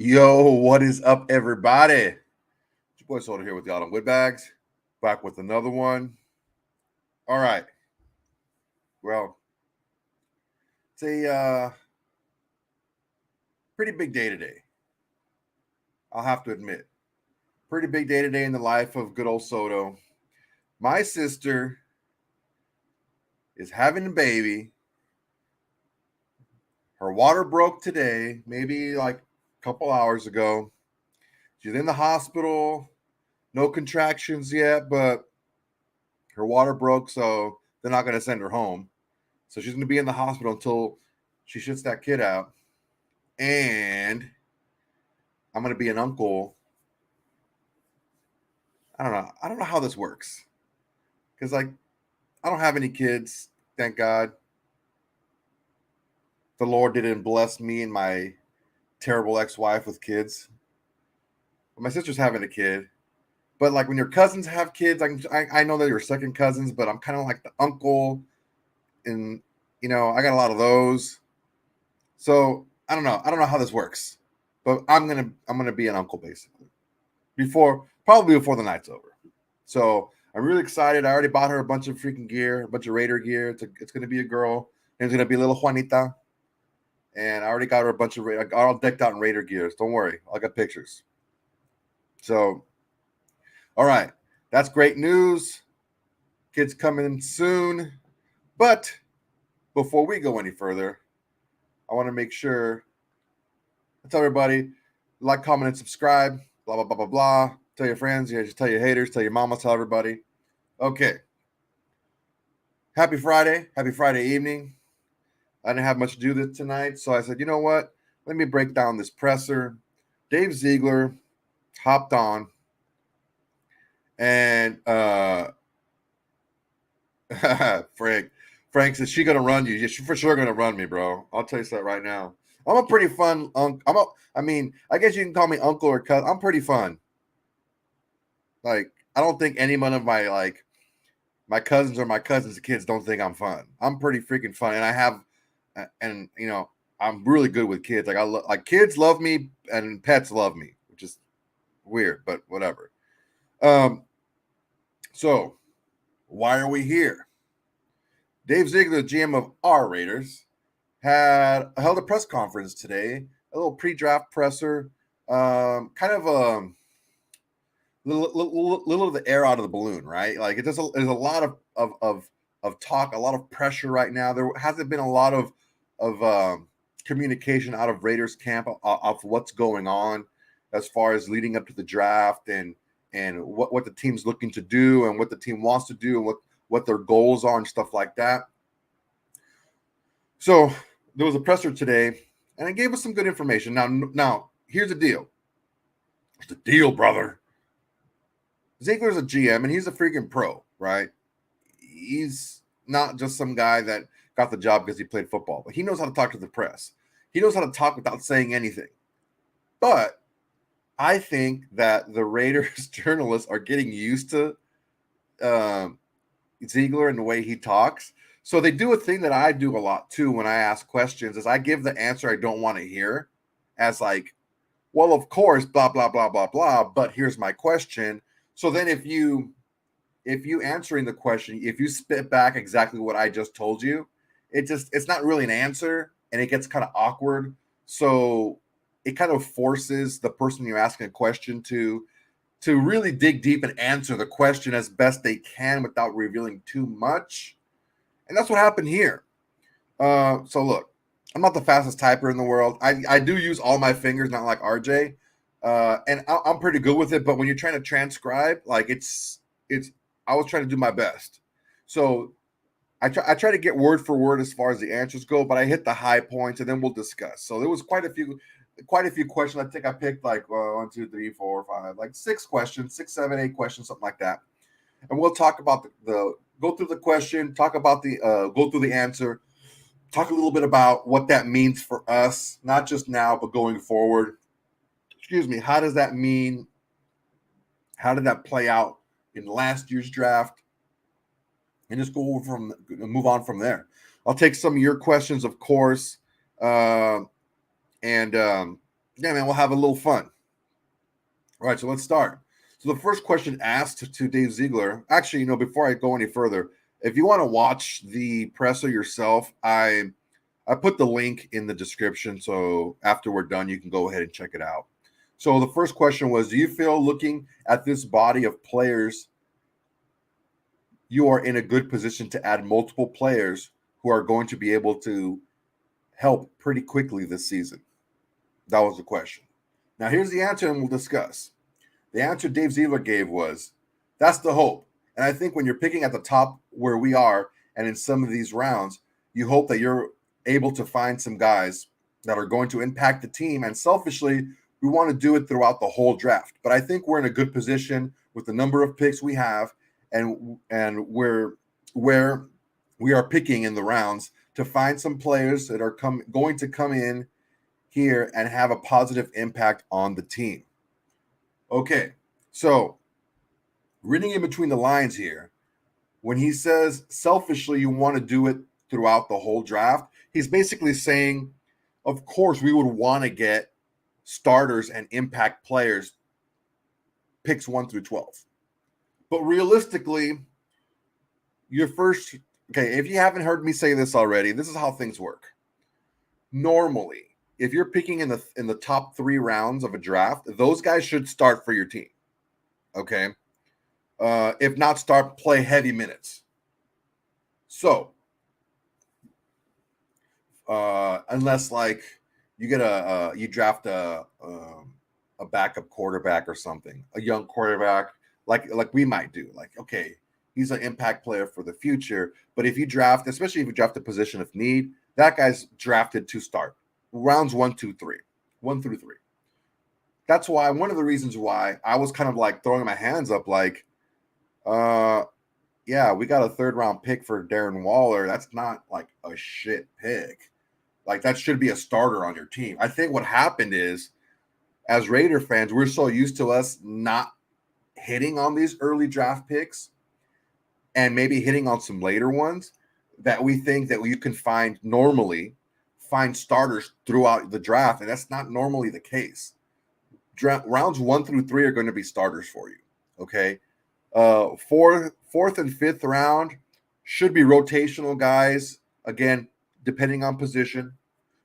Yo, what is up, everybody? It's your boy Soto here with y'all on Woodbags. Back with another one. All right. Well, it's a pretty big day today. I'll have to admit. Pretty big day today in the life of good old Soto. My sister is having a baby. Her water broke today, maybe like a couple hours ago. She's in the hospital. No contractions yet, but her water broke, so they're not going to send her home. So she's going to be in the hospital until she shits that kid out. And I'm going to be an uncle. I don't know. I don't know how this works. Because, I don't have any kids, thank God. The Lord didn't bless me and my terrible ex-wife with kids. But my sister's having a kid. But, when your cousins have kids, I know that you're second cousins, but I'm kind of like the uncle. And, I got a lot of those. So I don't know. I don't know how this works, but I'm gonna be an uncle basically probably before the night's over. So I'm really excited. I already bought her a bunch of freaking gear, a bunch of Raider gear. It's gonna be a girl. It's gonna be little Juanita, and I already got her a bunch of. I got all decked out in Raider gears. Don't worry, I got pictures. So, all right, that's great news. Kids coming soon, but before we go any further, I want to make sure. Tell everybody, like, comment, and subscribe. Blah, blah, blah, blah, blah. Tell your friends. You just tell your haters. Tell your mama. Tell everybody. Okay. Happy Friday. Happy Friday evening. I didn't have much to do this tonight, so I said, you know what? Let me break down this presser. Dave Ziegler hopped on, and Frank says, she going to run you. She's for sure going to run me, bro. I'll tell you that right now. I'm a pretty fun uncle. I guess you can call me uncle or cousin. I'm pretty fun. I don't think any one of my my cousins or my cousins' kids don't think I'm fun. I'm pretty freaking fun, and I'm really good with kids. Kids love me and pets love me, which is weird, but whatever. So why are we here? Dave Ziegler, GM of our Raiders, held a press conference today, a little pre-draft presser, kind of a little of the air out of the balloon, right? There's a lot of talk, a lot of pressure right now. There hasn't been a lot of communication out of Raiders camp of what's going on as far as leading up to the draft and what the team's looking to do and what the team wants to do and what their goals are and stuff like that. So there was a presser today, and it gave us some good information. Now here's the deal. It's the deal, brother. Ziegler's a GM, and he's a freaking pro, right? He's not just some guy that got the job because he played football, but he knows how to talk to the press. He knows how to talk without saying anything. But I think that the Raiders journalists are getting used to Ziegler and the way he talks. So they do a thing that I do a lot too when I ask questions is I give the answer I don't want to hear as well, of course, blah, blah, blah, blah, blah, but here's my question. So then if you answering the question, if you spit back exactly what I just told you, it's not really an answer and it gets kind of awkward. So it kind of forces the person you're asking a question to really dig deep and answer the question as best they can without revealing too much. And that's what happened here. So look, I'm not the fastest typer in the world. I do use all my fingers, not like RJ. And I'm pretty good with it. But when you're trying to transcribe, I was trying to do my best. So I try to get word for word as far as the answers go, but I hit the high points and then we'll discuss. So there was quite a few questions. I think I picked 1, 2, 3, 4, 5, 6 questions, 6, 7, 8 questions, something like that. And we'll talk about the go through the question, talk about the go through the answer, talk a little bit about what that means for us, not just now, but going forward. Excuse me. How does that mean? How did that play out in last year's draft? And just move on from there. I'll take some of your questions, of course, and Yeah, man, we'll have a little fun. All right, so let's start. So the first question asked to Dave Ziegler, actually, before I go any further, if you want to watch the presser yourself, I put the link in the description. So after we're done, you can go ahead and check it out. So the first question was, do you feel looking at this body of players, you are in a good position to add multiple players who are going to be able to help pretty quickly this season? That was the question. Now here's the answer, and we'll discuss. The answer Dave Ziegler gave was, that's the hope. And I think when you're picking at the top where we are and in some of these rounds, you hope that you're able to find some guys that are going to impact the team. And selfishly, we want to do it throughout the whole draft. But I think we're in a good position with the number of picks we have and where we are picking in the rounds to find some players that are going to come in here and have a positive impact on the team. Okay, so reading in between the lines here, when he says selfishly you want to do it throughout the whole draft, he's basically saying, of course, we would want to get starters and impact players picks 1 through 12. But realistically, if you haven't heard me say this already, this is how things work. Normally, if you're picking in the top 3 rounds of a draft, those guys should start for your team. Okay. If not start, play heavy minutes. So, unless like you get you draft a backup quarterback or something, a young quarterback, like we might do. Like, okay, he's an impact player for the future. But if you draft, especially if you draft a position of need, that guy's drafted to start rounds 1, 2, 3, 1 through 3. That's why one of the reasons why I was kind of like throwing my hands up, like, yeah, we got a 3rd round pick for Darren Waller. That's not like a shit pick. Like, that should be a starter on your team. I think what happened is, as Raider fans, we're so used to us not hitting on these early draft picks and maybe hitting on some later ones that we think that you can find starters throughout the draft. And that's not normally the case. Rounds 1 through 3 are going to be starters for you. Okay. 4th and 5th round should be rotational guys. Again, depending on position,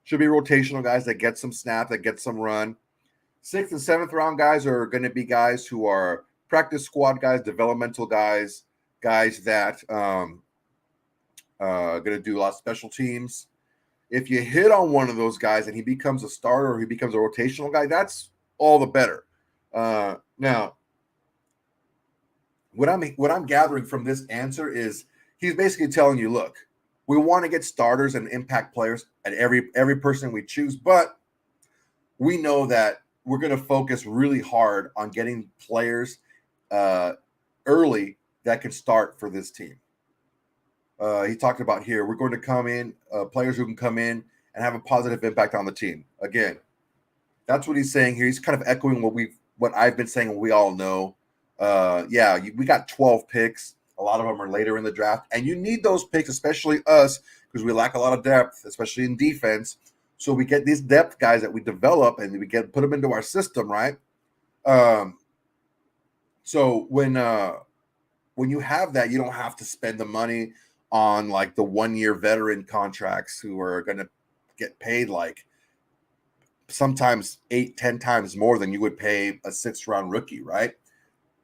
should be rotational guys that get some snap, that get some run. 6th and 7th round guys are going to be guys who are practice squad guys, developmental guys that going to do a lot of special teams. If you hit on one of those guys and he becomes a starter or he becomes a rotational guy, that's all the better. Now, what I'm gathering from this answer is he's basically telling you, look, we want to get starters and impact players at every person we choose, but we know that we're going to focus really hard on getting players early that can start for this team. He talked about here, we're going to come in, players who can come in and have a positive impact on the team. Again, that's what he's saying here. He's kind of echoing what I've been saying, we all know. We got 12 picks. A lot of them are later in the draft, and you need those picks, especially us, because we lack a lot of depth, especially in defense. So we get these depth guys that we develop and we put them into our system, right? So when you have that, you don't have to spend the money on like the 1-year veteran contracts who are going to get paid like sometimes 8-10 times more than you would pay a 6th round rookie, right?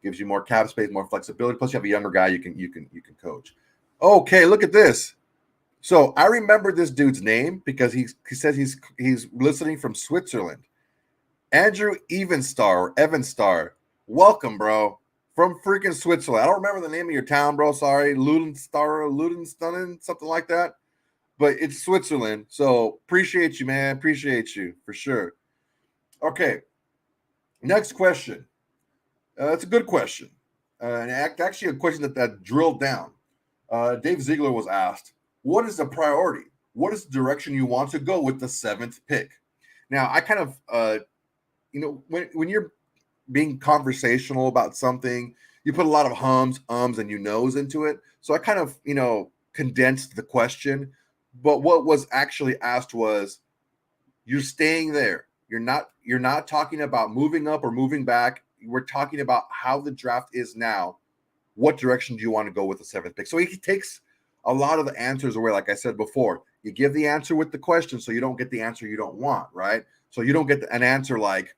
Gives you more cap space, more flexibility. Plus, you have a younger guy you can coach. Okay, look at this. So I remember this dude's name because he says he's listening from Switzerland. Andrew Evenstar. Welcome, bro. From freaking Switzerland. I don't remember the name of your town, bro. Sorry. Ludenstunnen, something like that. But it's Switzerland. So appreciate you, man. Appreciate you for sure. Okay. Next question. That's a good question. And actually a question that drilled down. Dave Ziegler was asked, what is the priority? What is the direction you want to go with the 7th pick? Now, I kind of, when you're being conversational about something, you put a lot of hums, ums, and knows into it. So I kind of, condensed the question. But what was actually asked was, you're staying there. You're not talking about moving up or moving back. We're talking about how the draft is now. What direction do you want to go with the 7th pick? So he takes a lot of the answers away. Like I said before, you give the answer with the question, so you don't get the answer you don't want, right? So you don't get an answer like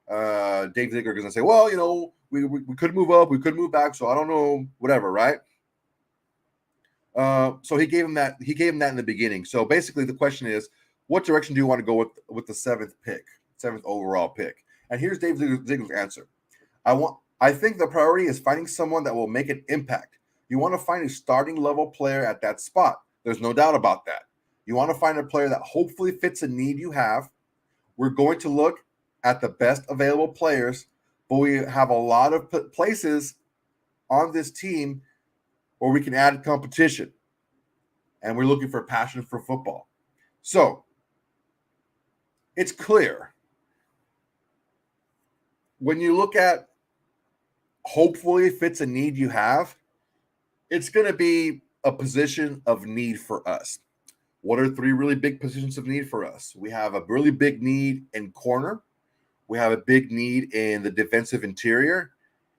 Dave Ziegler is going to say, well, we could move up, we could move back, so I don't know, whatever, right? So he gave him that in the beginning. So basically the question is, what direction do you want to go with the 7th pick, 7th overall pick? And here's Dave Ziegler's answer. I think the priority is finding someone that will make an impact. You want to find a starting level player at that spot. There's no doubt about that. You want to find a player that hopefully fits a need you have. We're going to look at the best available players, but we have a lot of places on this team where we can add competition. And we're looking for passion for football. So it's clear. When you look at hopefully fits a need you have, it's going to be a position of need for us. What are 3 really big positions of need for us? We have a really big need in corner. We have a big need in the defensive interior.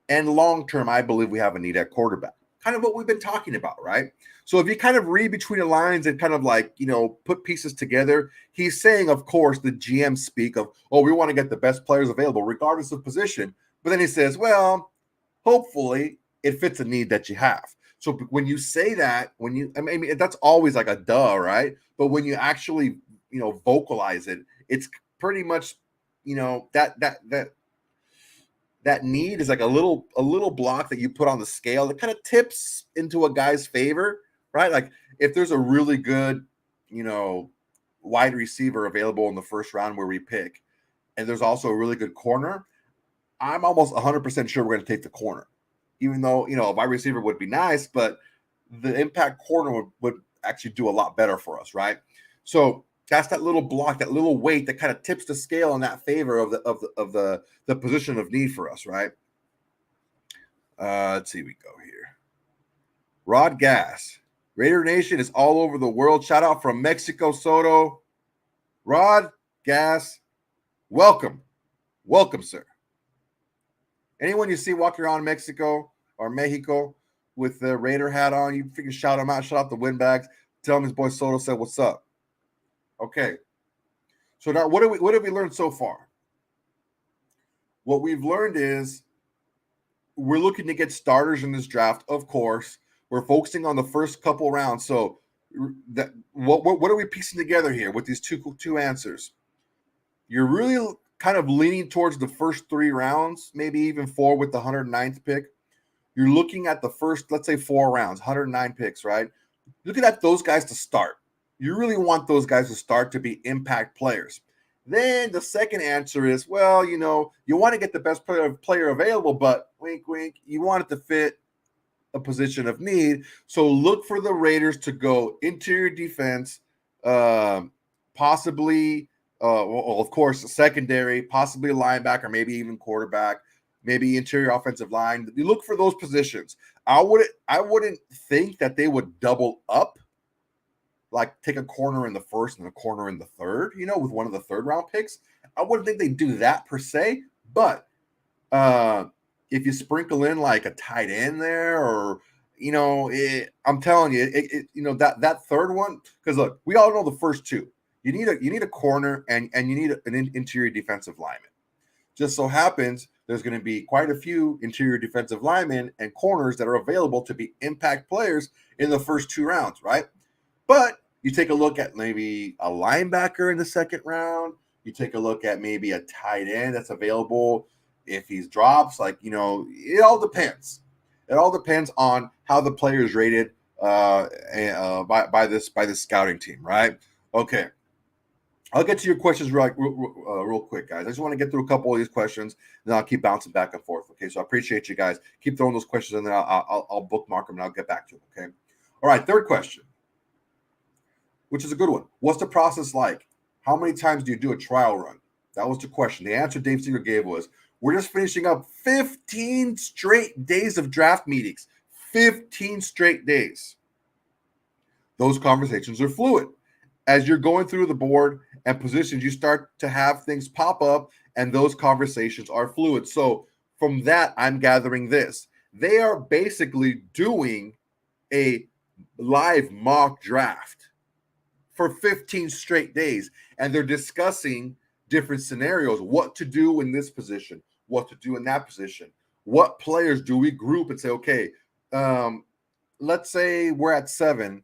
And long-term, I believe we have a need at quarterback. Kind of what we've been talking about, right? So if you kind of read between the lines and kind of like, put pieces together, he's saying, of course, the GM speak of, we want to get the best players available regardless of position. But then he says, well, hopefully it fits a need that you have. So when you say that, I mean, that's always like a duh, right? But when you actually, vocalize it, it's pretty much, that need is like a little block that you put on the scale that kind of tips into a guy's favor, right? Like if there's a really good, wide receiver available in the first round where we pick, and there's also a really good corner, I'm almost 100% sure we're going to take the corner. Even though, a wide receiver would be nice, but the impact corner would actually do a lot better for us, right? So that's that little block, that little weight that kind of tips the scale in that favor of the position of need for us, right? Let's see, we go here. Rod Gas, Raider Nation is all over the world. Shout out from Mexico, Soto. Rod Gas, welcome, sir. Anyone you see walking around Mexico or Mexico with the Raider hat on, you freaking shout him out, shout out the windbags, tell him his boy Soto said, what's up? Okay. So now what have we learned so far? What we've learned is we're looking to get starters in this draft, of course. We're focusing on the first couple rounds. So what are we piecing together here with these two answers? You're really kind of leaning towards the first 3 rounds, maybe even 4 with the 109th pick. You're looking at the first, let's say 4 rounds, 109 picks, right? Looking at those guys to start. You really want those guys to start to be impact players. Then the second answer is, well, you want to get the best player available, but wink, wink, you want it to fit a position of need. So look for the Raiders to go interior defense, possibly of course, secondary, possibly a linebacker, maybe even quarterback, maybe interior offensive line. You look for those positions. I wouldn't think that they would double up, like take a corner in the first and a corner in the third, with one of the 3rd round picks. I wouldn't think they'd do that per se, but if you sprinkle in like a tight end there, or I'm telling you, that 3rd one, because look, we all know the first 2. You need a corner and you need an interior defensive lineman. Just so happens there's going to be quite a few interior defensive linemen and corners that are available to be impact players in the first 2 rounds, right? But you take a look at maybe a linebacker in the 2nd round. You take a look at maybe a tight end that's available if he's drops. Like, it all depends. It all depends on how the player is rated by this scouting team, right? Okay. I'll get to your questions real quick, guys. I just want to get through a couple of these questions, and then I'll keep bouncing back and forth. Okay, so I appreciate you guys. Keep throwing those questions in there. I'll bookmark them, and I'll get back to them. Okay. All right, 3rd question, which is a good one. What's the process like? How many times do you do a trial run? That was the question. The answer Dave Ziegler gave was, we're just finishing up 15 straight days of draft meetings. 15 straight days. Those conversations are fluid. as you're going through the board and positions, you start to have things pop up, and those conversations are fluid. So from that, I'm gathering this. They are basically doing a live mock draft for 15 straight days, and they're discussing different scenarios, what to do in this position, what to do in that position, what players do we group and say, okay, let's say we're at 7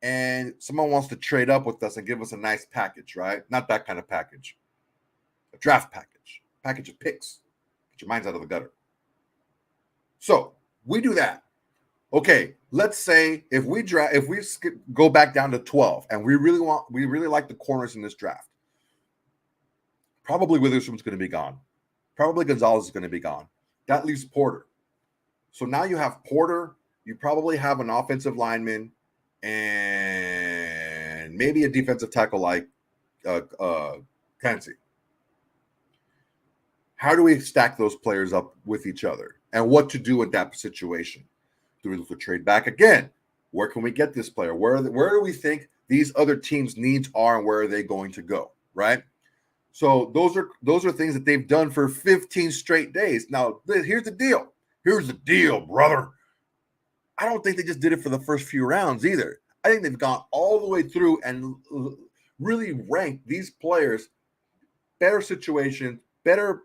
and someone wants to trade up with us and give us a nice package, right? Not that kind of package, a draft package of picks. Get your minds out of the gutter. So we do that. Okay, let's say if we go back down to 12 and we really like the corners in this draft. Probably Witherspoon's going to be gone. Probably Gonzalez is going to be gone. That leaves Porter. So now you have Porter. You probably have an offensive lineman and maybe a defensive tackle like Clancy. How do we stack those players up with each other, and what to do in that situation? Do we look to trade back again? Where can we get this player? Where do we think these other teams' needs are, and where are they going to go? Right. So those are things that they've done for 15 straight days. Now, here's the deal. Here's the deal, brother. I don't think they just did it for the first few rounds either. I think they've gone all the way through and really ranked these players, better situation, better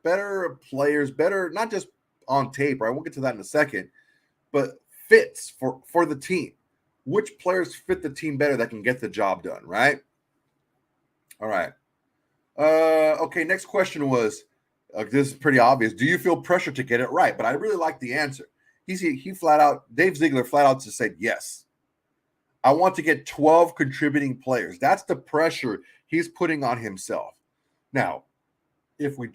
players, better, not just on tape, right? We'll get to that in a second, but fits for the team. Which players fit the team better that can get the job done, right? All right. Okay, next question was, this is pretty obvious. Do you feel pressure to get it right? But I really like the answer. He flat out, Dave Ziegler flat out just said, yes. I want to get 12 contributing players. That's the pressure he's putting on himself. Now, if we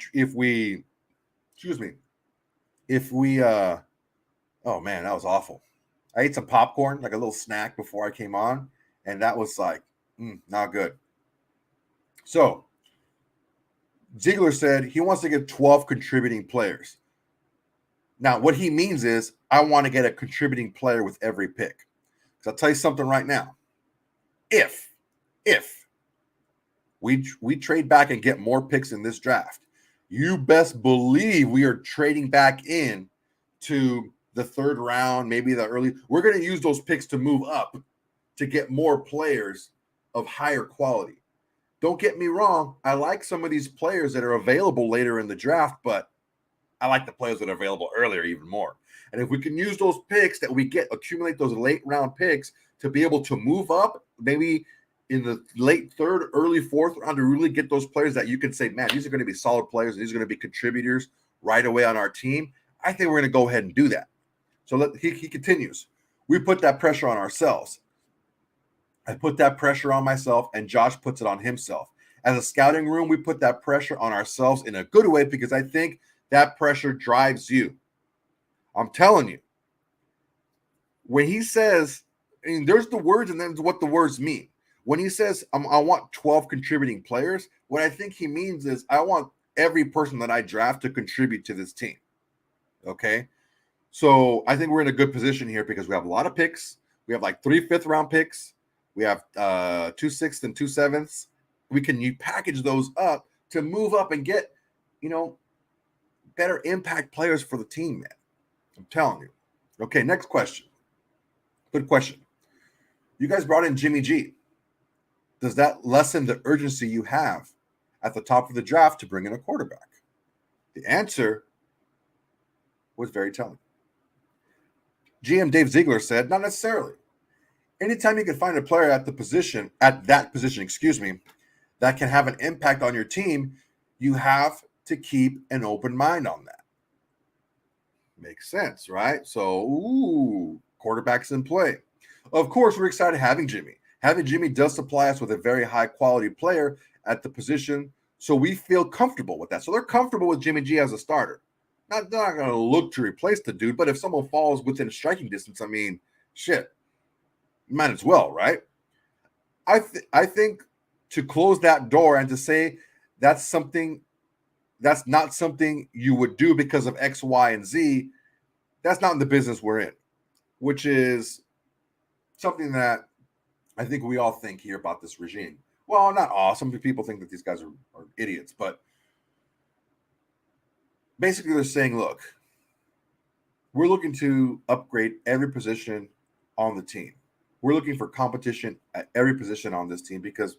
oh man, that was awful. I ate some popcorn, like a little snack before I came on, and that was like, not good. So Ziegler said he wants to get 12 contributing players. Now, what he means is I want to get a contributing player with every pick. Because I'll tell you something right now. If we trade back and get more picks in this draft, you best believe we are trading back in to the third round, maybe the early. We're going to use those picks to move up to get more players of higher quality. Don't get me wrong. I like some of these players that are available later in the draft, but I like the players that are available earlier even more. And if we can use those picks that we get, accumulate those late round picks to be able to move up, maybe in the late third, early fourth round, to really get those players that you can say, man, these are going to be solid players. These are going to be contributors right away on our team. I think we're going to go ahead and do that. So he continues. We put that pressure on ourselves. I put that pressure on myself, and Josh puts it on himself. As a scouting room, we put that pressure on ourselves in a good way because I think that pressure drives you. I'm telling you. When he says, there's the words and then what the words mean. When he says, I want 12 contributing players, what I think he means is I want every person that I draft to contribute to this team. Okay? So I think we're in a good position here because we have a lot of picks. We have like 3 fifth-round picks. We have 2 sixths and 2 sevenths. We can package those up to move up and get, better impact players for the team, man. I'm telling you. Okay, next question. Good question. You guys brought in Jimmy G. Does that lessen the urgency you have at the top of the draft to bring in a quarterback? The answer was very telling. GM Dave Ziegler said, not necessarily. Anytime you can find a player at that position, that can have an impact on your team, you have to keep an open mind on that. Makes sense, right? So, quarterback's in play. Of course, we're excited having Jimmy. Having Jimmy does supply us with a very high-quality player at the position, so we feel comfortable with that. So they're comfortable with Jimmy G as a starter. They're not going to look to replace the dude, but if someone falls within striking distance, shit, might as well, right? I think to close that door and to say that's not something you would do because of X, Y, and Z, that's not in the business we're in, which is something that I think we all think here about this regime. well, not awesome. People think that these guys are idiots, but basically they're saying, look, we're looking to upgrade every position on the team. We're looking for competition at every position on this team because,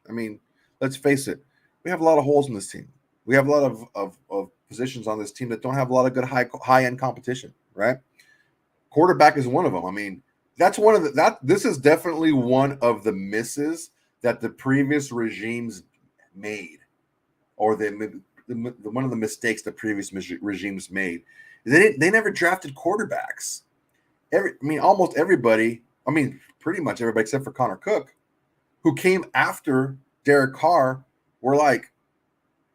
I mean, let's face it, we have a lot of holes in this team. We have a lot of positions on this team that don't have a lot of good high end competition, right? Quarterback is one of them. I mean, that's one of this is definitely one of the misses that the previous regimes made, or one of the mistakes the previous regimes made. They never drafted quarterbacks. Almost everybody. I mean, pretty much everybody except for Connor Cook, who came after Derek Carr, were like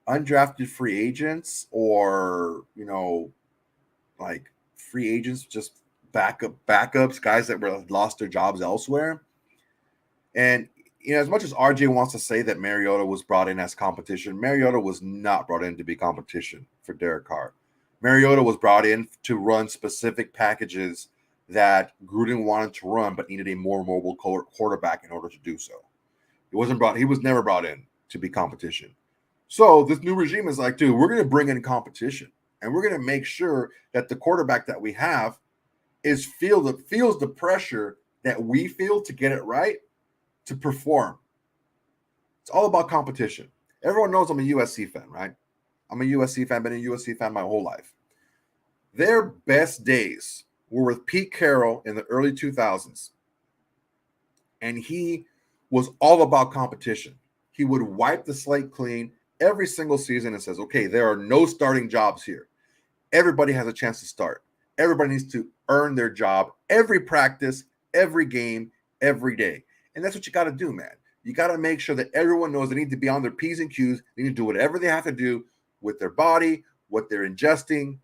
undrafted free agents, or like free agents, just backups, guys that were lost their jobs elsewhere. And as much as RJ wants to say that Mariota was brought in as competition, Mariota was not brought in to be competition for Derek Carr. Mariota was brought in to run specific packages that Gruden wanted to run, but needed a more mobile quarterback in order to do so. He was never brought in to be competition. So this new regime is like, dude, we're going to bring in competition, and we're going to make sure that the quarterback that we have feels the pressure that we feel to get it right, to perform. It's all about competition. Everyone knows I'm a USC fan, right? I'm a USC fan, been a USC fan my whole life. Their best days were with Pete Carroll in the early 2000s. And he was all about competition. He would wipe the slate clean every single season and says, okay, there are no starting jobs here. Everybody has a chance to start. Everybody needs to earn their job every practice, every game, every day. And that's what you got to do, man. You got to make sure that everyone knows they need to be on their P's and Q's. They need to do whatever they have to do with their body, what they're ingesting,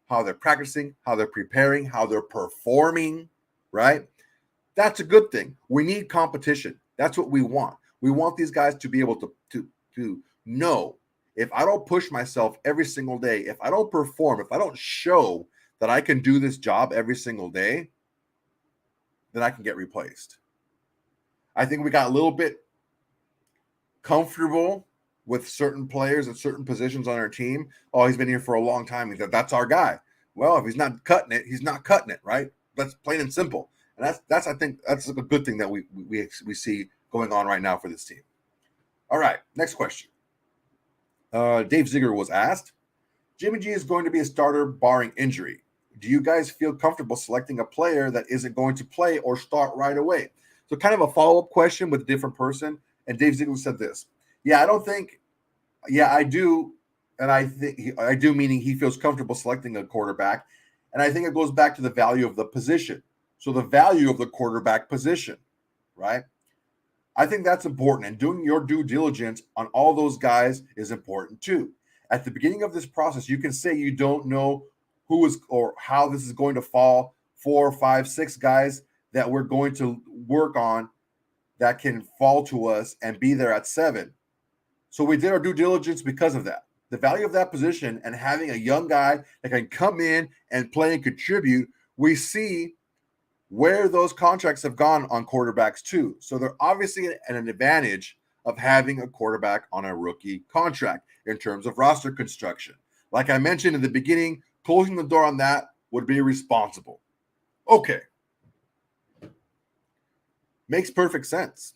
how they're practicing, how they're preparing, how they're performing, right? That's a good thing. We need competition. That's what we want. We want these guys to be able to know, if I don't push myself every single day, if I don't perform, if I don't show that I can do this job every single day, then I can get replaced. I think we got a little bit comfortable with certain players at certain positions on our team. Oh, he's been here for a long time. That's our guy. Well, if he's not cutting it, he's not cutting it, right? That's plain and simple. And that's I think that's a good thing that we see going on right now for this team. All right, next question. Dave Ziegler was asked, Jimmy G is going to be a starter barring injury. Do you guys feel comfortable selecting a player that isn't going to play or start right away? So kind of a follow-up question with a different person. And Dave Ziegler said this. Yeah, I do. And I do, meaning he feels comfortable selecting a quarterback. And I think it goes back to the value of the position. So the value of the quarterback position, right? I think that's important. And doing your due diligence on all those guys is important too. At the beginning of this process, you can say you don't know who is or how this is going to fall. 4, 5, 6 guys that we're going to work on that can fall to us and be there at 7. So we did our due diligence because of that. The value of that position and having a young guy that can come in and play and contribute, we see where those contracts have gone on quarterbacks too. So they're obviously an advantage of having a quarterback on a rookie contract in terms of roster construction. Like I mentioned in the beginning, closing the door on that would be responsible. Okay. Makes perfect sense.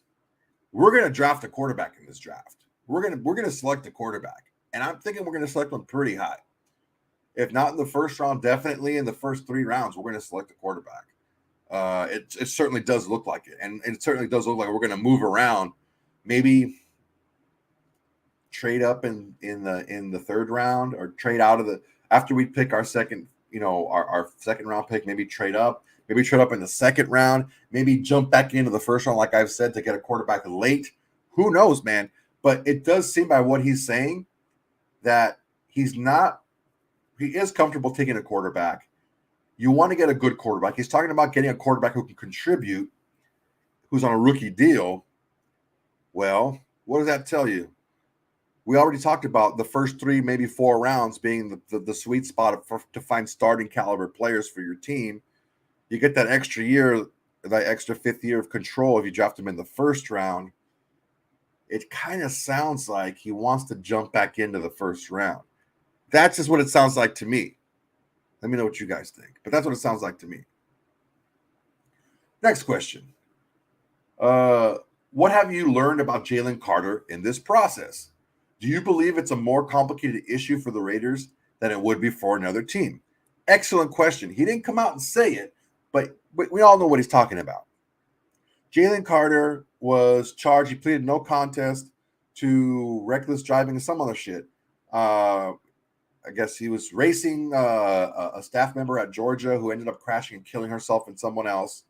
We're going to draft a quarterback in this draft. We're going to select a quarterback. And I'm thinking we're going to select one pretty high. If not in the first round, definitely in the first 3 rounds, we're going to select a quarterback. It certainly does look like it. And it certainly does look like we're going to move around, maybe trade up in the 3rd round, or trade out of after we pick our second, our second round pick, maybe trade up in the 2nd round, maybe jump back into the 1st round, like I've said, to get a quarterback late. Who knows, man? But it does seem by what he's saying that he is comfortable taking a quarterback. You want to get a good quarterback. He's talking about getting a quarterback who can contribute, who's on a rookie deal. Well, what does that tell you? We already talked about the first 3, maybe 4 rounds being the sweet spot to find starting caliber players for your team. You get that extra year, that extra 5th year of control if you draft them in the 1st round. it kind of sounds like he wants to jump back into the first round. That's just what it sounds like to me. Let me know what you guys think. But that's what it sounds like to me. Next question. What have you learned about Jalen Carter in this process? Do you believe it's a more complicated issue for the Raiders than it would be for another team? Excellent question. He didn't come out and say it, but we all know what he's talking about. Jalen Carter was charged. He pleaded no contest to reckless driving and some other shit. I guess he was racing a staff member at Georgia who ended up crashing and killing herself and someone else.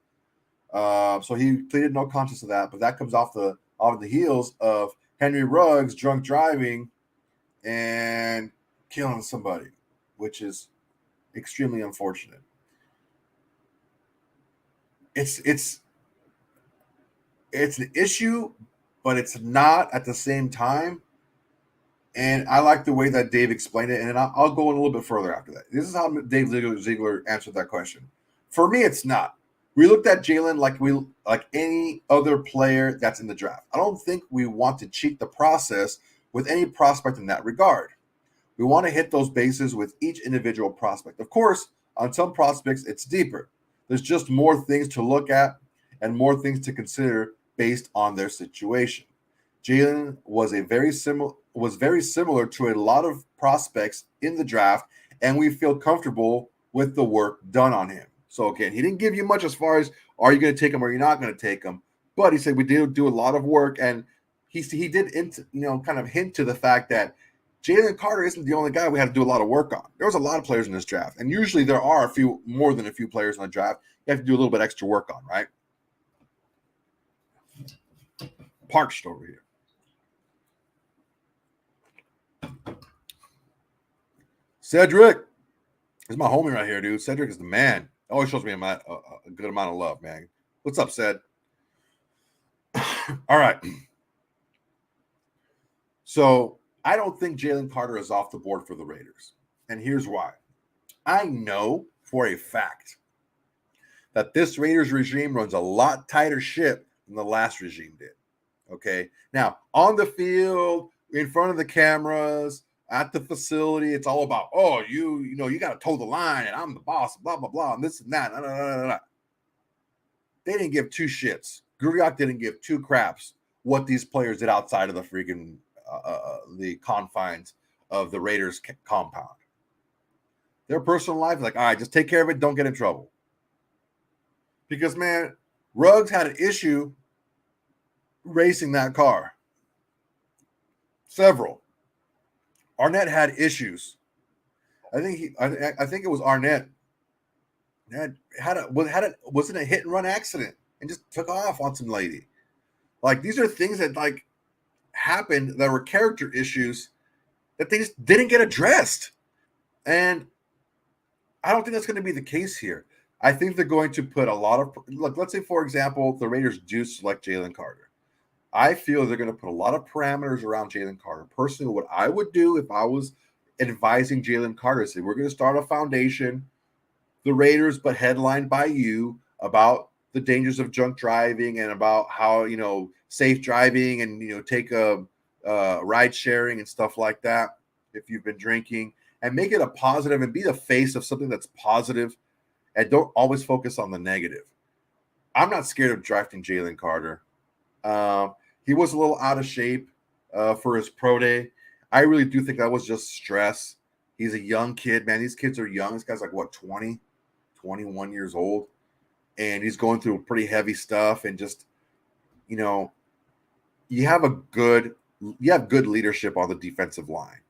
So he pleaded no contest to that, but that comes off the heels of Henry Ruggs drunk driving and killing somebody, which is extremely unfortunate. It's an issue, but it's not at the same time. And I like the way that Dave explained it, and I'll go in a little bit further after that. This is how Dave Ziegler answered that question. For me, it's not. We looked at Jalen like any other player that's in the draft. I don't think we want to cheat the process with any prospect in that regard. We want to hit those bases with each individual prospect. Of course, on some prospects, it's deeper. There's just more things to look at and more things to consider based on their situation. Jalen was very similar to a lot of prospects in the draft, and we feel comfortable with the work done on him. So again, he didn't give you much as far as are you going to take him or you're not going to take him, but he said we did do a lot of work, and he did kind of hint to the fact that Jalen Carter isn't the only guy we had to do a lot of work on. There was a lot of players in this draft, and usually there are more than a few players in the draft you have to do a little bit extra work on, right? Parched over here. Cedric is my homie right here, dude. Cedric is the man. Always shows me a good amount of love, man. What's up, Ced? All right. So I don't think Jalen Carter is off the board for the Raiders. And here's why. I know for a fact that this Raiders regime runs a lot tighter ship than the last regime did. Okay. Now, on the field, in front of the cameras, at the facility, it's all about, you got to toe the line, and I'm the boss, blah, blah, blah, and this and that. Blah, blah, blah, blah. They didn't give two shits. Guriak didn't give two craps what these players did outside of the freaking the confines of the Raiders compound. Their personal life is like, all right, just take care of it. Don't get in trouble. Because, man, Ruggs had an issue racing that car. Several. Arnett had issues. I think it was Arnett. Wasn't a hit and run accident and just took off on some lady. Like, these are things that like happened that were character issues that they just didn't get addressed. And I don't think that's going to be the case here. I think they're going to put a lot of let's say, for example, the Raiders do select Jalen Carter. I feel they're going to put a lot of parameters around Jalen Carter. Personally, what I would do if I was advising Jalen Carter, say, we're going to start a foundation, the Raiders, but headlined by you, about the dangers of drunk driving and about how, safe driving and, take a ride sharing and stuff like that if you've been drinking, and make it a positive and be the face of something that's positive and don't always focus on the negative. I'm not scared of drafting Jalen Carter. He was a little out of shape for his pro day. I really do think that was just stress. He's a young kid, man. These kids are young. This guy's like, 20, 21 years old. And he's going through pretty heavy stuff. And just, you have good leadership on the defensive line.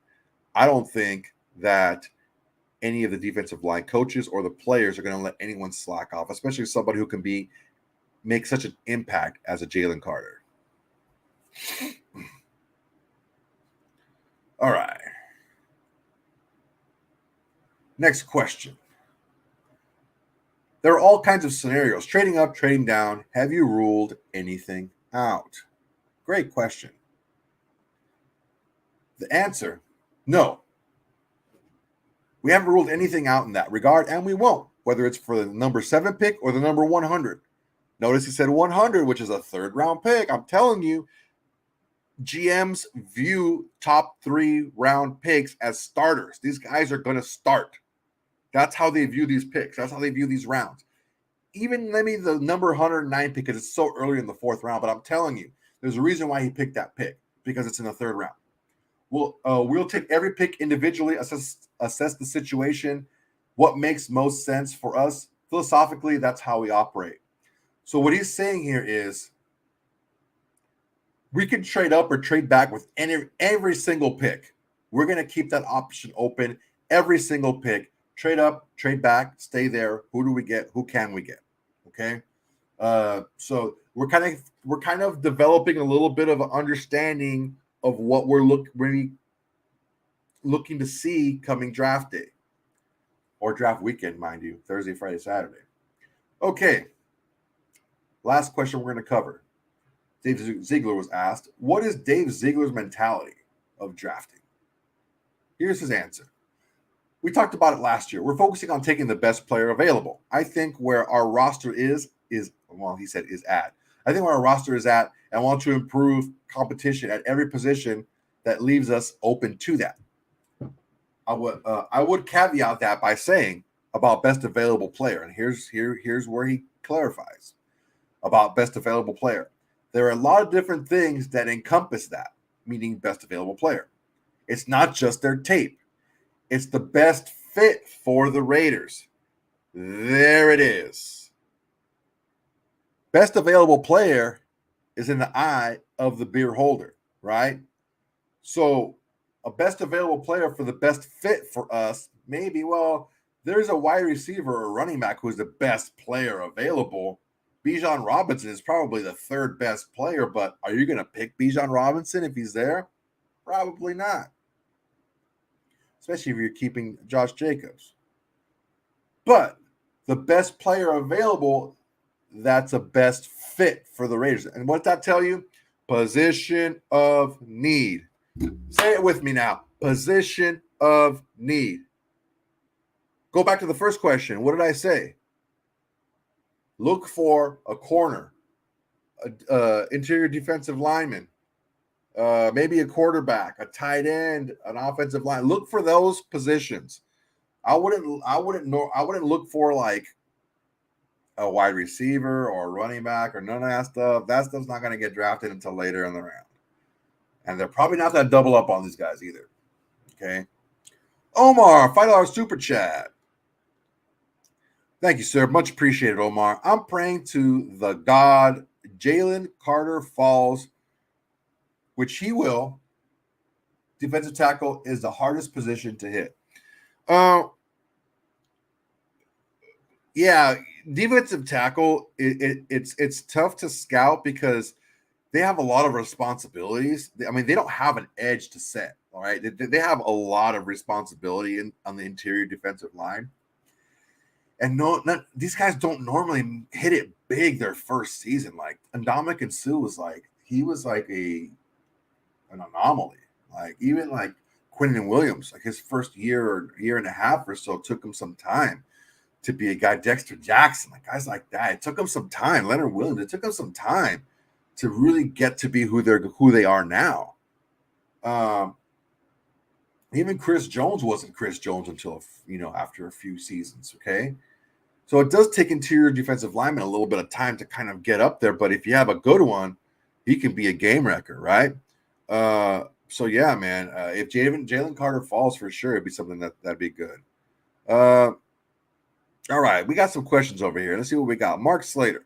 I don't think that any of the defensive line coaches or the players are going to let anyone slack off, especially somebody who can make such an impact as a Jalen Carter. All right. Next question. There are all kinds of scenarios. Trading up, trading down. Have you ruled anything out? Great question. The answer, no. We haven't ruled anything out in that regard, and we won't, whether it's for the number 7 pick or the number 100. Notice he said 100, which is a third-round pick. I'm telling you, GMs view top 3 round picks as starters. These guys are going to start. That's how they view these picks. That's how they view these rounds. Even let me the number 109 pick because it's so early in the 4th round, but I'm telling you, there's a reason why he picked that pick because it's in the 3rd round. We'll take every pick individually, assess the situation, what makes most sense for us. Philosophically, that's how we operate. So what he's saying here is we can trade up or trade back with every single pick. We're going to keep that option open every single pick. Trade up, trade back, stay there. Who do we get? Who can we get? Okay. So we're kind of developing a little bit of an understanding of what we're looking to see coming draft day or draft weekend, mind you, Thursday, Friday, Saturday. Okay. Last question we're going to cover. Dave Ziegler was asked, what is Dave Ziegler's mentality of drafting? Here's his answer. We talked about it last year. We're focusing on taking the best player available. I think where our roster is at. I think where our roster is at and want to improve competition at every position that leaves us open to that. I would caveat that by saying about best available player. And here's where he clarifies about best available player. There are a lot of different things that encompass that, meaning best available player. It's not just their tape. It's the best fit for the Raiders. There it is. Best available player is in the eye of the beer holder, right? So a best available player for the best fit for us, maybe, well, there's a wide receiver or running back who's the best player available. Bijan Robinson is probably the 3rd best player, but are you going to pick Bijan Robinson if he's there? Probably not. Especially if you're keeping Josh Jacobs. But the best player available, that's a best fit for the Raiders. And what did that tell you? Position of need. Say it with me now. Position of need. Go back to the first question. What did I say? Look for a corner, interior defensive lineman, maybe a quarterback, a tight end, an offensive line. Look for those positions. I wouldn't look for like a wide receiver or a running back or none of that stuff. That stuff's not going to get drafted until later in the round. And they're probably not that double up on these guys either. Okay. Omar, $5 super chat. Thank you, sir. Much appreciated, Omar. I'm praying to the God Jalen Carter falls, which he will. Defensive tackle is the hardest position to hit. Yeah, defensive tackle, it's tough to scout because they have a lot of responsibilities. I mean, they don't have an edge to set, all right? They have a lot of responsibility on the interior defensive line. And these guys don't normally hit it big their first season. Like Ndamukong Suh was like an anomaly. Like even like Quinnen Williams, like his first year or year and a half or so took him some time to be a guy. Dexter Jackson, like guys like that, it took him some time. Leonard Williams, it took him some time to really get to be who they are now. Even Chris Jones wasn't Chris Jones until after a few seasons. Okay, so it does take interior defensive linemen a little bit of time to kind of get up there. But if you have a good one, he can be a game wrecker, right? So yeah, man. If Jalen Carter falls, for sure, it'd be something that'd be good. All right, we got some questions over here. Let's see what we got. Mark Salter.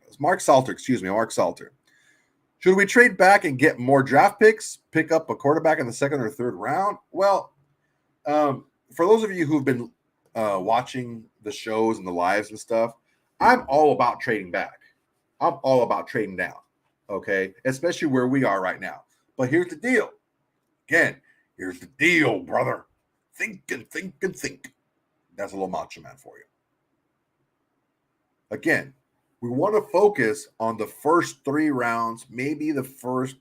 Should we trade back and get more draft picks? Pick up a quarterback in the 2nd or 3rd round? Well, for those of you who've been watching the shows and the lives and stuff, I'm all about trading back. I'm all about trading down. Okay, especially where we are right now. But here's the deal. Again, here's the deal, brother. Think. That's a little macho man for you. Again, we want to focus on the first 3 rounds, maybe the first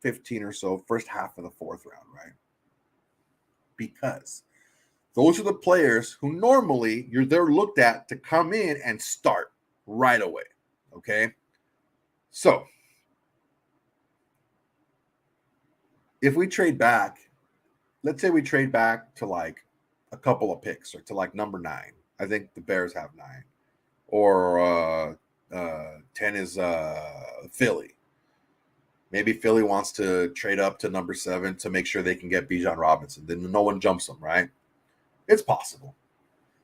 15 or so, first half of the 4th round, right? Because those are the players who normally they're looked at to come in and start right away. Okay. So if we trade back, let's say we trade back to like a couple of picks or to like number 9. I think the Bears have 9. Or 10 is Philly. Maybe Philly wants to trade up to number 7 to make sure they can get Bijan Robinson. Then no one jumps them, right? It's possible.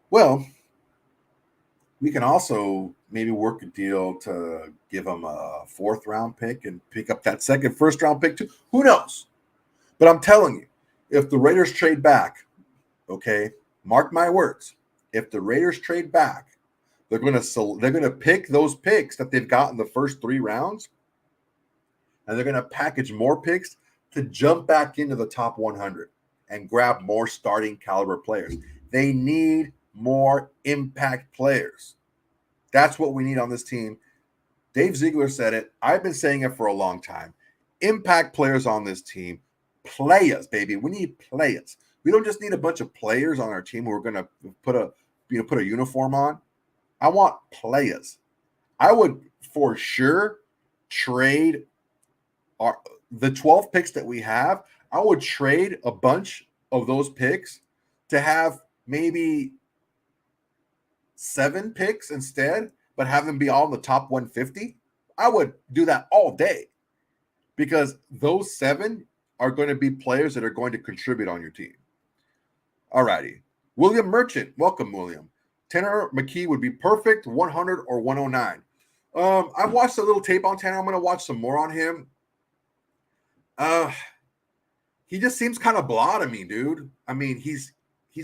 Well, we can also maybe work a deal to give them a 4th round pick and pick up that second first round pick too. Who knows? But I'm telling you, if the Raiders trade back, okay, mark my words, if the Raiders trade back, they're going to pick those picks that they've got in the first 3 rounds, and they're going to package more picks to jump back into the top 100 and grab more starting caliber players. They need more impact players. That's what we need on this team. Dave Ziegler said it. I've been saying it for a long time. Impact players on this team. Players, baby. We need players. We don't just need a bunch of players on our team who are going to put a uniform on. I want players. I would for sure trade the 12 picks that we have. I would trade a bunch of those picks to have maybe 7 picks instead, but have them be all in the top 150. I would do that all day because those 7 are going to be players that are going to contribute on your team. All righty. William Merchant. Welcome, William. Tanner McKee would be perfect, 100 or 109. I've watched a little tape on Tanner. I'm going to watch some more on him. He just seems kind of blah to me, dude. I mean, he's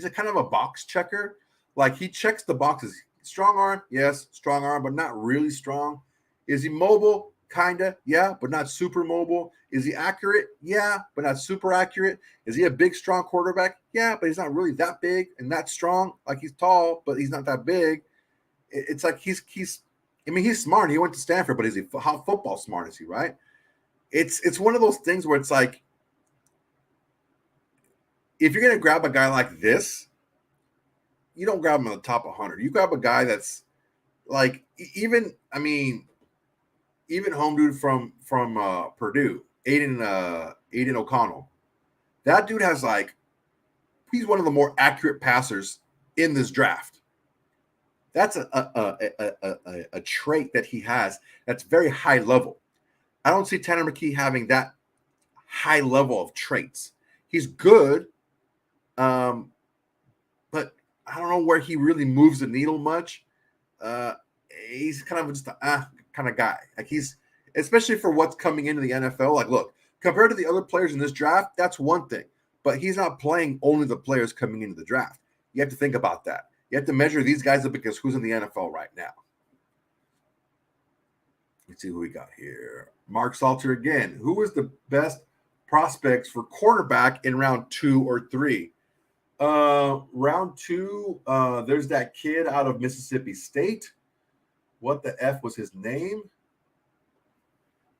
a kind of a box checker. Like, he checks the boxes. Strong arm, yes, strong arm, but not really strong. Is he mobile? Kinda, yeah, but not super mobile. Is he accurate? Yeah, but not super accurate. Is he a big, strong quarterback? Yeah, but he's not really that big and that strong. Like, he's tall, but he's not that big. It's like he's smart. He went to Stanford, but is he how football smart is he, right? It's one of those things where it's like, if you're gonna grab a guy like this, you don't grab him in the top 100. You grab a guy that's like, even home dude from Purdue, Aiden O'Connell. That dude has he's one of the more accurate passers in this draft. That's a trait that he has that's very high level. I don't see Tanner McKee having that high level of traits. He's good, but I don't know where he really moves the needle much. He's kind of just a kind of guy. Like, he's, especially for what's coming into the NFL. Like, look, compared to the other players in this draft, that's one thing. But he's not playing only the players coming into the draft. You have to think about that. You have to measure these guys up because who's in the NFL right now. Let's see who we got here. Mark Salter again. Who is the best prospects for quarterback in round 2 or 3? Round 2, there's that kid out of Mississippi State. What the F was his name?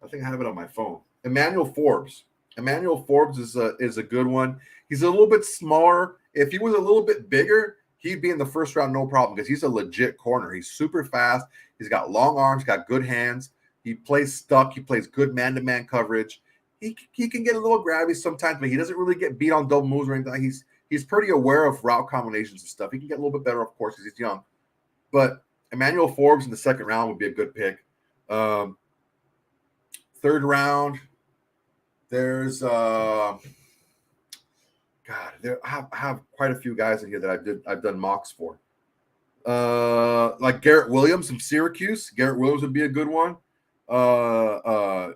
I think I have it on my phone. Emmanuel Forbes. Emmanuel Forbes is a good one. He's a little bit smaller. If he was a little bit bigger, he'd be in the first round, no problem, because he's a legit corner. He's super fast. He's got long arms, got good hands. He plays stuck. He plays good man-to-man coverage. He can get a little grabby sometimes, but he doesn't really get beat on double moves or anything. He's pretty aware of route combinations and stuff. He can get a little bit better, of course, because he's young. But Emmanuel Forbes in the second round would be a good pick. Third round, there's I have quite a few guys in here that I've done mocks for. Like Garrett Williams from Syracuse. Garrett Williams would be a good one. I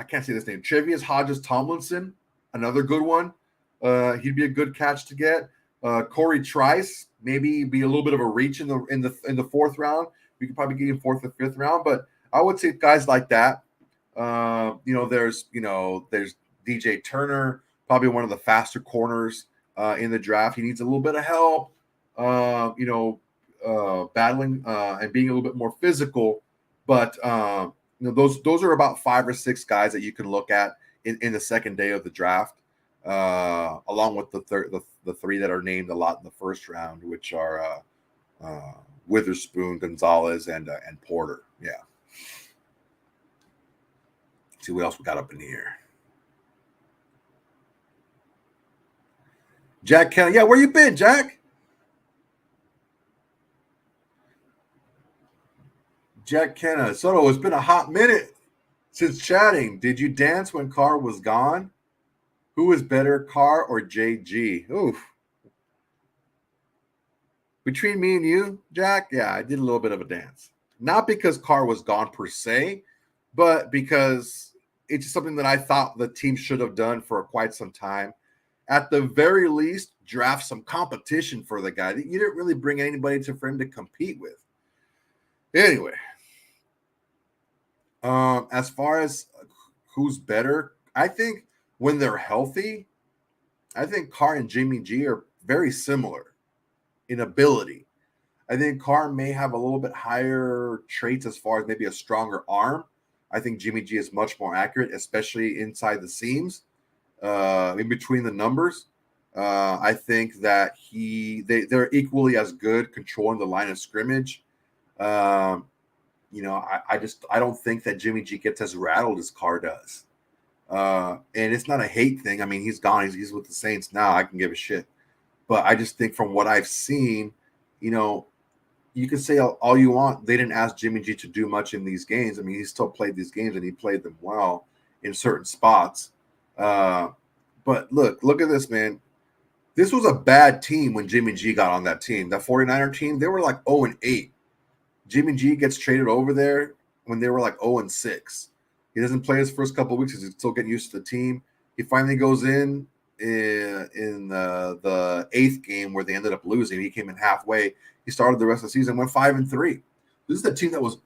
can't say this name. Trevius Hodges Tomlinson, another good one. He'd be a good catch to get. Corey Trice, maybe be a little bit of a reach in the 4th round. We could probably get him 4th or 5th round, but I would say guys like that. There's DJ Turner, probably one of the faster corners in the draft. He needs a little bit of help, battling and being a little bit more physical. But those are about 5 or 6 guys that you can look at in the second day of the draft, along with the 3 that are named a lot in the first round, which are Witherspoon, Gonzalez, and Porter. Yeah. Let's see what else we got up in here. Jack Kenna. Yeah, where you been, Jack? Jack Kenna. Soto, it's been a hot minute since chatting. Did you dance when Carr was gone? Who is better, Carr or JG? Oof. Between me and you, Jack, yeah, I did a little bit of a dance. Not because Carr was gone per se, but because it's just something that I thought the team should have done for quite some time. At the very least, draft some competition for the guy. You didn't really bring anybody to for him to compete with. Anyway, as far as who's better, I think when they're healthy, I think Carr and Jimmy G are very similar in ability. I think Carr may have a little bit higher traits as far as maybe a stronger arm. I think Jimmy G is much more accurate, especially inside the seams, in between the numbers. I think that they're equally as good controlling the line of scrimmage. Um, I don't think that Jimmy G gets as rattled as Carr does. And it's not a hate thing. I mean, he's gone. He's with the Saints now. I can give a shit. But I just think from what I've seen, you know, you can say all you want. They didn't ask Jimmy G to do much in these games. I mean, he still played these games and he played them well in certain spots. But look at this, man. This was a bad team when Jimmy G got on that team. That 49er team, they were like 0-8. Jimmy G gets traded over there when they were like 0-6. He doesn't play his first couple of weeks because he's still getting used to the team. He finally goes in the eighth game where they ended up losing. He came in halfway. He started the rest of the season, went 5-3. This is the team that was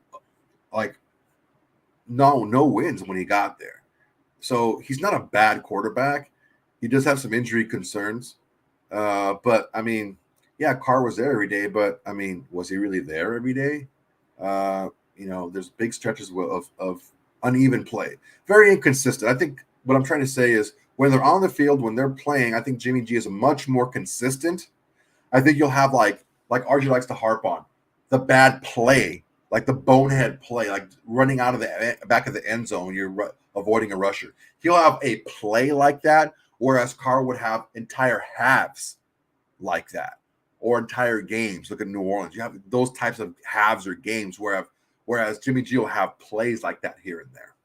like no wins when he got there. So he's not a bad quarterback. He does have some injury concerns. But I mean, yeah, Carr was there every day, but I mean, was he really there every day? There's big stretches of uneven play, very inconsistent. I think what I'm trying to say is when they're on the field, when they're playing, I think Jimmy G is much more consistent. I think you'll have like RJ likes to harp on the bad play, like the bonehead play, like running out of the back of the end zone when you're avoiding a rusher. He'll have a play like that, whereas Carr would have entire halves like that or entire games. Look at New Orleans. You have those types of halves or games whereas Jimmy G will have plays like that here and there.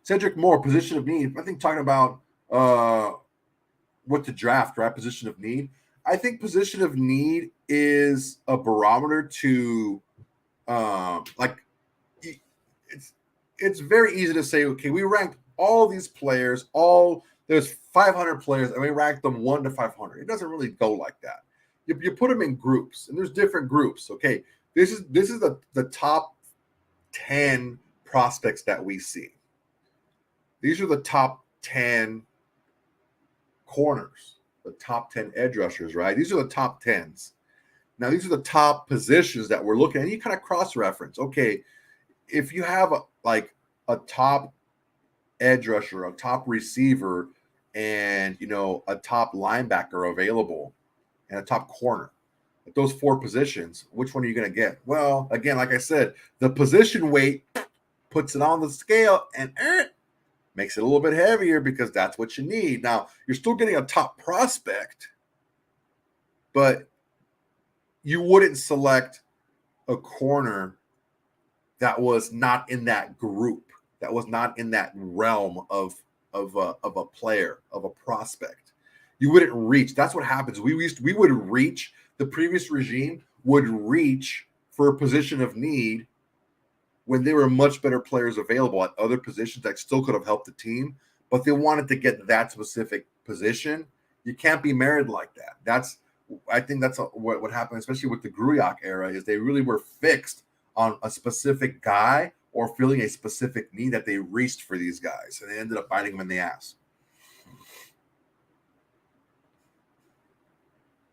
Cedric Moore, position of need. I think talking about what to draft, right? Position of need. I think position of need is a barometer to it's very easy to say, okay, we ranked all these players, there's 500 players, and we ranked them 1 to 500. It doesn't really go like that. You put them in groups, and there's different groups. Okay, this is the top 10 prospects that we see. These are the top 10 corners, the top 10 edge rushers, right? These are the top 10s. Now, these are the top positions that we're looking at. You kind of cross-reference. Okay, if you have a top edge rusher, a top receiver, and a top linebacker available, and a top corner, at those 4 positions, which one are you going to get? Well, again, like I said, the position weight puts it on the scale and makes it a little bit heavier because that's what you need. Now, you're still getting a top prospect, but you wouldn't select a corner that was not in that group, that was not in that realm of a player, of a prospect. You wouldn't reach. That's what happens. We would reach. The previous regime would reach for a position of need when there were much better players available at other positions that still could have helped the team, but they wanted to get that specific position. You can't be married like that. I think that's what happened, especially with the Gruyak era, is they really were fixed on a specific guy or filling a specific need that they reached for these guys, and they ended up biting them in the ass.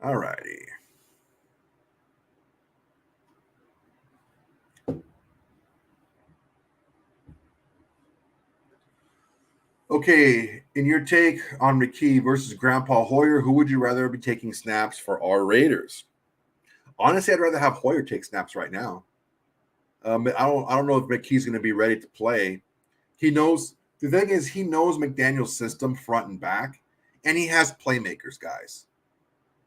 All righty. Okay, in your take on McKee versus Grandpa Hoyer, who would you rather be taking snaps for our Raiders? Honestly, I'd rather have Hoyer take snaps right now. I don't know if McKee's going to be ready to play. He knows. The thing is, he knows McDaniel's system front and back, And he has playmakers, guys.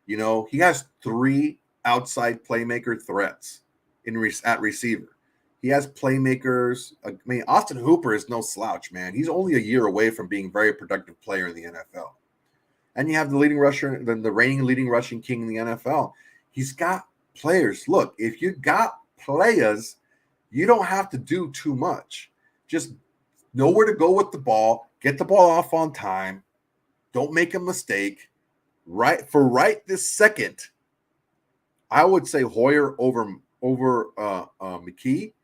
He has 3 outside playmaker threats at receiver. He has playmakers. I mean, Austin Hooper is no slouch, man. He's only a year away from being a very productive player in the NFL. And you have the leading rusher, the reigning leading rushing king in the NFL. He's got players. Look, if you got players, you don't have to do too much. Just know where to go with the ball, get the ball off on time, don't make a mistake. Right this second, I would say Hoyer over McKee,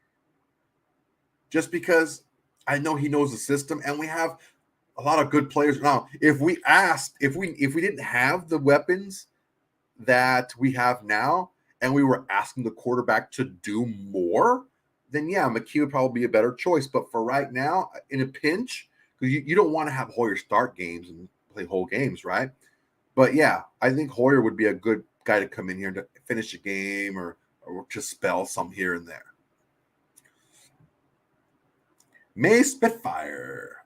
just because I know he knows the system, and we have a lot of good players now. If we didn't have the weapons that we have now, and we were asking the quarterback to do more, then yeah, McKee would probably be a better choice. But for right now, in a pinch, because you don't want to have Hoyer start games and play whole games, right? But yeah, I think Hoyer would be a good guy to come in here to finish a game or to spell some here and there. May Spitfire.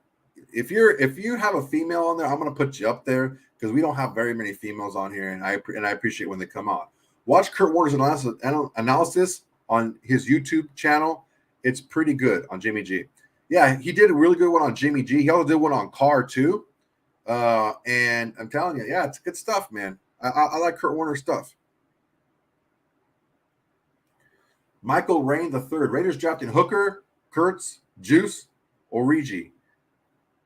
If you have a female on there, I'm going to put you up there because we don't have very many females on here, and I appreciate when they come on. Watch Kurt Warner's analysis on his YouTube channel. It's pretty good on Jimmy G. Yeah, he did a really good one on Jimmy G. He also did one on Carr too. And I'm telling you, yeah, it's good stuff, man. I like Kurt Warner's stuff. Michael Rain III. Raiders drafting Hooker, Kurtz, Juice, Origi.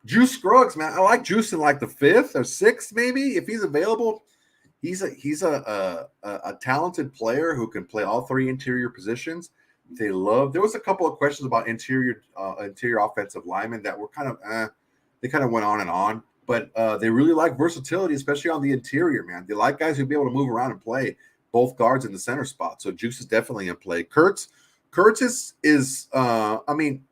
Juice Scruggs, man. I like Juice in like the 5th or 6th, maybe, if he's available. He's a talented player who can play all 3 interior positions. There was a couple of questions about interior offensive linemen that were kind of they kind of went on and on. But they really like versatility, especially on the interior, man. They like guys who be able to move around and play both guards in the center spot. So Juice is definitely in play. Kurtz is I mean,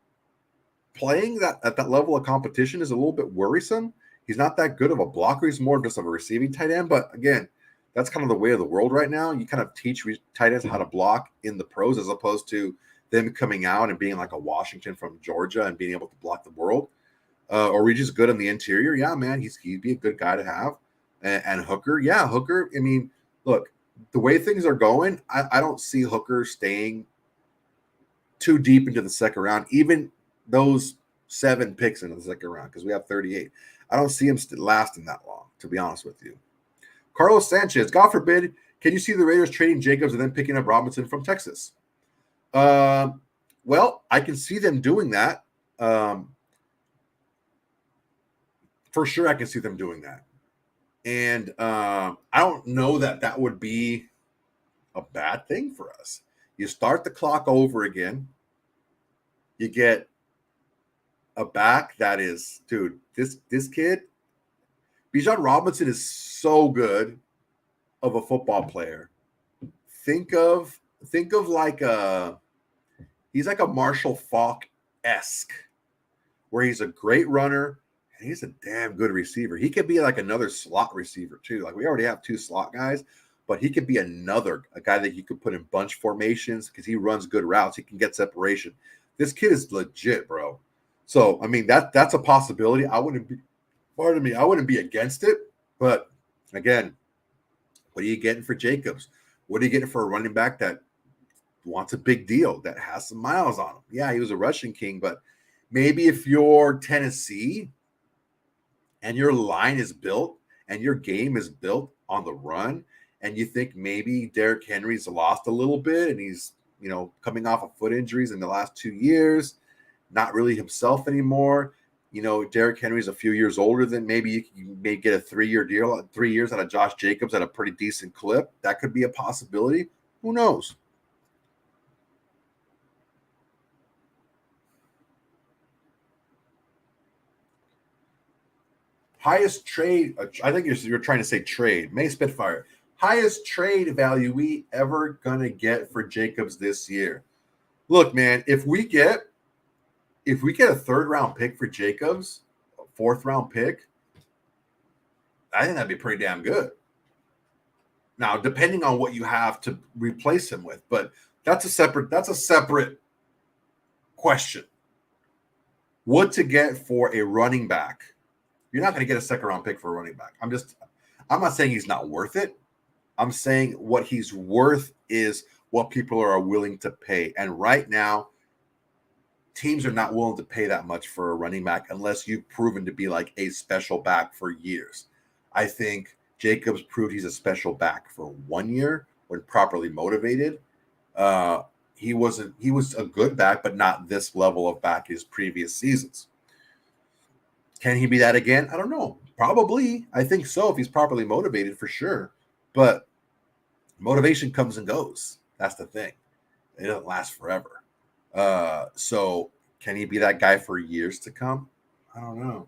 playing that at that level of competition is a little bit worrisome. He's not that good of a blocker. He's more just of a receiving tight end. But again, that's kind of the way of the world right now. You kind of teach tight ends how to block in the pros as opposed to them coming out and being like a Washington from Georgia and being able to block the world. Origi's good on the interior. Yeah, man, he'd be a good guy to have. And Hooker, yeah, Hooker. I mean, look, the way things are going, I don't see Hooker staying too deep into the second round, even those 7 picks into the second round, because we have 38. I don't see him lasting that long, to be honest with you. Carlos Sanchez, God forbid, can you see the Raiders trading Jacobs and then picking up Robinson from Texas? Well, I can see them doing that. For sure, I can see them doing that. And I don't know that would be a bad thing for us. You start the clock over again. You get a back that is, dude, this kid, Bijan Robinson is so good of a football player. Think of like he's like a Marshall Faulk-esque, where he's a great runner. He's a damn good receiver. He could be like another slot receiver too. Like we already have 2 slot guys, but he could be a guy that you could put in bunch formations because he runs good routes. He can get separation. This kid is legit, bro. So I mean that's a possibility. I wouldn't be against it. But again, what are you getting for Jacobs? What are you getting for a running back that wants a big deal, that has some miles on him? Yeah, he was a rushing king, but maybe if you're Tennessee and your line is built and your game is built on the run, and you think maybe Derrick Henry's lost a little bit and he's, coming off of foot injuries in the last 2 years, not really himself anymore. Derrick Henry's a few years older than maybe you may get a 3-year deal, 3 years out of Josh Jacobs at a pretty decent clip. That could be a possibility. Who knows? Highest trade, I think you're trying to say trade. May Spitfire. Highest trade value we ever going to get for Jacobs this year. Look, man, if we get a 3rd round pick for Jacobs, a 4th round pick, I think that'd be pretty damn good. Now, depending on what you have to replace him with, but that's a separate question. What to get for a running back You're not going to get a second round pick for a running back. I'm not saying he's not worth it. I'm saying what he's worth is what people are willing to pay. And right now, teams are not willing to pay that much for a running back unless you've proven to be like a special back for years. I think Jacobs proved he's a special back for 1 year when properly motivated. He was a good back, but not this level of back his previous seasons. Can he be that again? I don't know. Probably. I think so if he's properly motivated for sure. But motivation comes and goes. That's the thing. It doesn't last forever. So can he be that guy for years to come? I don't know.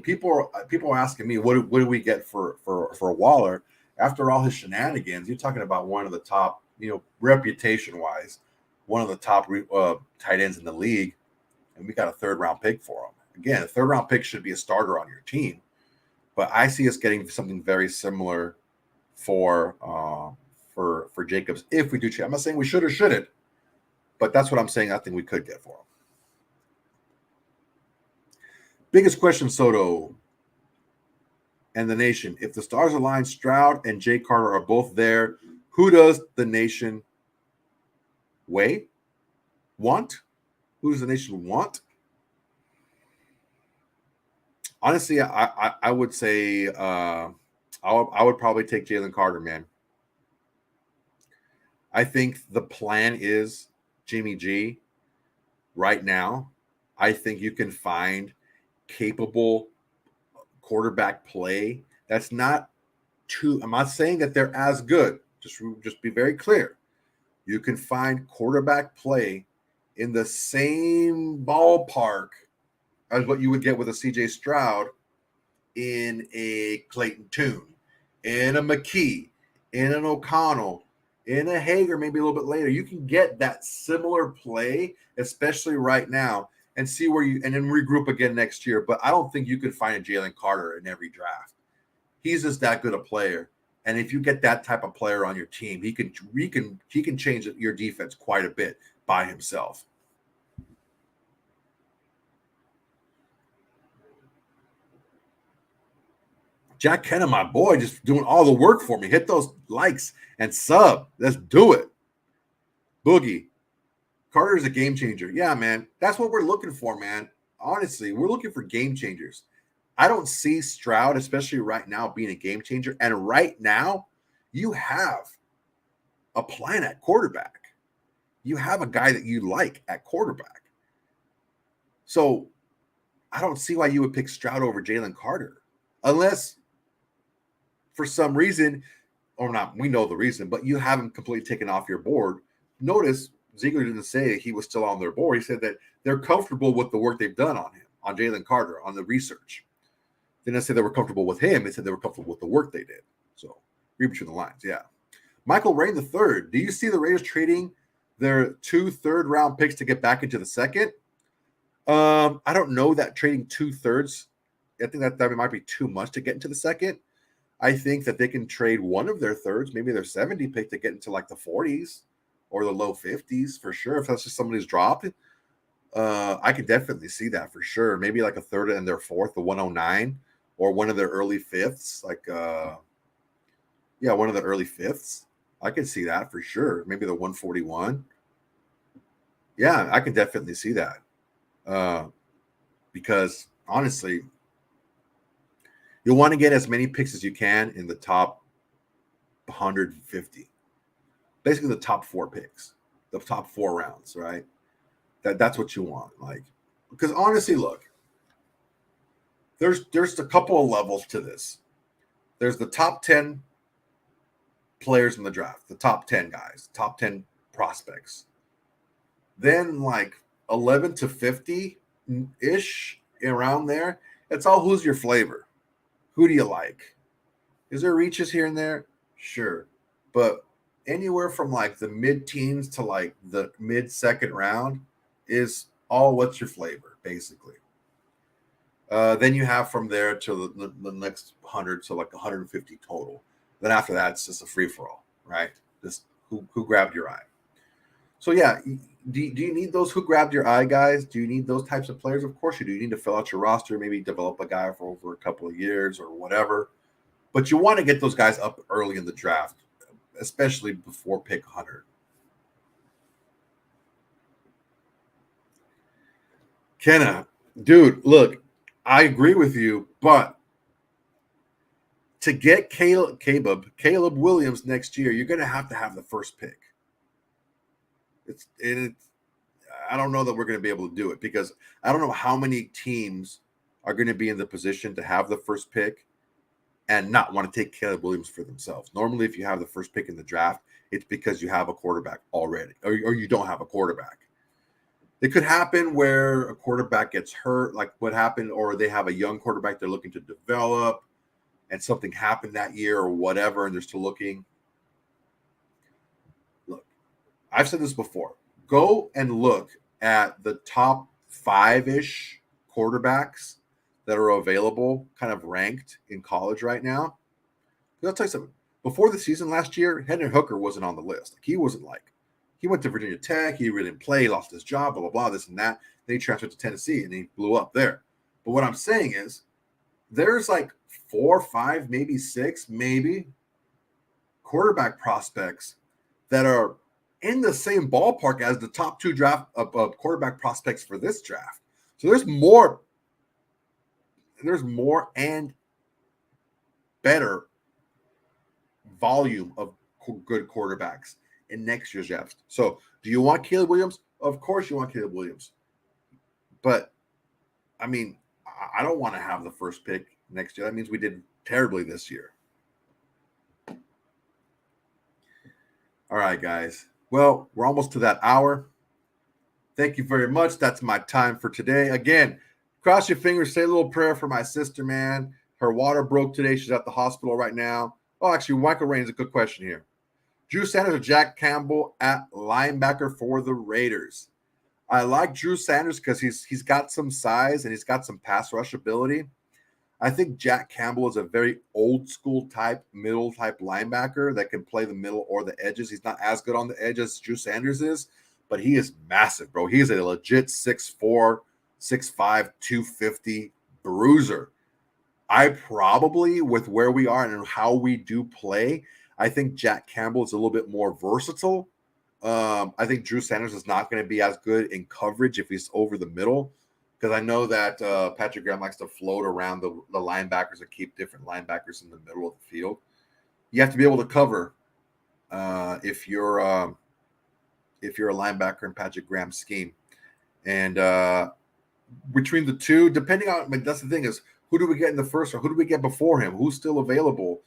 People are asking me, what do we get for Waller after all his shenanigans? You're talking about one of the top, reputation wise, one of the top tight ends in the league, and we got a 3rd round pick for him. Again, a 3rd round pick should be a starter on your team, but I see us getting something very similar for Jacobs if we do trade. I'm not saying we should or shouldn't, but that's what I'm saying. I think we could get for him. Biggest question, Soto and the nation. If the stars align, Stroud and Jay Carter are both there, who does the nation want? Who does the nation want? Honestly, I would say I would probably take Jalen Carter, man. I think the plan is Jimmy G right now. I think you can find capable quarterback play. That's not too. I'm not saying that they're as good. Just be very clear. You can find quarterback play in the same ballpark as what you would get with a CJ Stroud in a Clayton Tune, in a McKee, in an O'Connell, in a Hager, maybe a little bit later. You can get that similar play, especially right now, and see where and then regroup again next year. But I don't think you could find a Jalen Carter in every draft. He's just that good a player. And if you get that type of player on your team, he can change your defense quite a bit by himself. Jack Kenna, my boy, just doing all the work for me. Hit those likes and sub. Let's do it. Boogie. Carter's a game changer. Yeah, man. That's what we're looking for, man. Honestly, we're looking for game changers. I don't see Stroud, especially right now, being a game changer. And right now, you have a plan at quarterback. You have a guy that you like at quarterback. So I don't see why you would pick Stroud over Jalen Carter. Unless for some reason, or not, we know the reason, but you haven't completely taken off your board. Notice Ziegler didn't say he was still on their board. He said that they're comfortable with the work they've done on him, on Jalen Carter, on the research. They didn't say they were comfortable with him. They said they were comfortable with the work they did. So read between the lines, yeah. Michael Rain III. Do you see the Raiders trading their 2 third-round picks to get back into the second? I don't know that trading 2/3. I think that might be too much to get into the second. I think that they can trade one of their thirds, maybe their 70 pick, to get into like the 40s or the low 50s for sure. If that's just somebody's dropped, I could definitely see that for sure. Maybe like a third and their fourth, the 109, or one of their early fifths, one of the early fifths. I could see that for sure. Maybe the 141. Yeah, I can definitely see that. Because honestly, you'll want to get as many picks as you can in the top 150. Basically the top 4 picks, the top 4 rounds, right? That's what you want. Like, because honestly, look, there's a couple of levels to this. There's the top 10 players in the draft, the top 10 guys, top 10 prospects. Then like 11 to 50-ish around there, it's all who's your flavor. Who do you like? Is there reaches here and there? Sure. But anywhere from like the mid-teens to like the mid-second round is all what's your flavor, basically. Then you have from there to the next 100, so like 150 total. Then after that, it's just a free-for-all, right? Just who grabbed your eye. So yeah, do you need those who grabbed your eye guys? Do you need those types of players? Of course you do. You need to fill out your roster, maybe develop a guy for over a couple of years or whatever. But you want to get those guys up early in the draft, especially before pick 100. Kenna, dude, look, I agree with you, but to get Caleb Williams next year, you're going to have the first pick. It's I don't know that we're going to be able to do it because I don't know how many teams are going to be in the position to have the first pick and not want to take Caleb Williams for themselves. Normally, if you have the first pick in the draft, it's because you have a quarterback already, or you don't have a quarterback. It could happen where a quarterback gets hurt, like what happened, or they have a young quarterback they're looking to develop, and something happened that year or whatever, and they're still looking. Look, I've said this before. Go and look at the top 5-ish quarterbacks that are available, kind of ranked in college right now. I'll tell you something. Before the season last year, Hendon Hooker wasn't on the list. Like, he wasn't like, he went to Virginia Tech, he really didn't play, he lost his job, blah, blah, blah, this and that. Then he transferred to Tennessee, and he blew up there. But what I'm saying is there's like 4, 5, maybe 6, maybe quarterback prospects that are in the same ballpark as the top 2 draft of quarterback prospects for this draft. So there's more and better volume of good quarterbacks in next year's draft. So do you want Caleb Williams? Of course you want Caleb Williams. But, I mean, I don't want to have the first pick next year. That means we did terribly this year. All right, guys. Well, we're almost to that hour. Thank you very much. That's my time for today. Again, cross your fingers, say a little prayer for my sister, man. Her water broke today. She's at the hospital right now. Oh, actually, Michael Rain's a good question here. Drew Sanders or Jack Campbell at linebacker for the Raiders? I like Drew Sanders because he's got some size and he's got some pass rush ability. I think Jack Campbell is a very old school type, middle type linebacker that can play the middle or the edges. He's not as good on the edge as Drew Sanders is, but he is massive, bro. He's a legit 6'4", 6'5", 250 bruiser. I probably, with where we are and how we do play, I think Jack Campbell is a little bit more versatile. I think Drew Sanders is not going to be as good in coverage if he's over the middle, because I know that Patrick Graham likes to float around the linebackers and keep different linebackers in the middle of the field. You have to be able to cover if you're a linebacker in Patrick Graham's scheme. And between the two, depending on, I mean, that's the thing is, who do we get in the first round? Who do we get before him? Who's still available?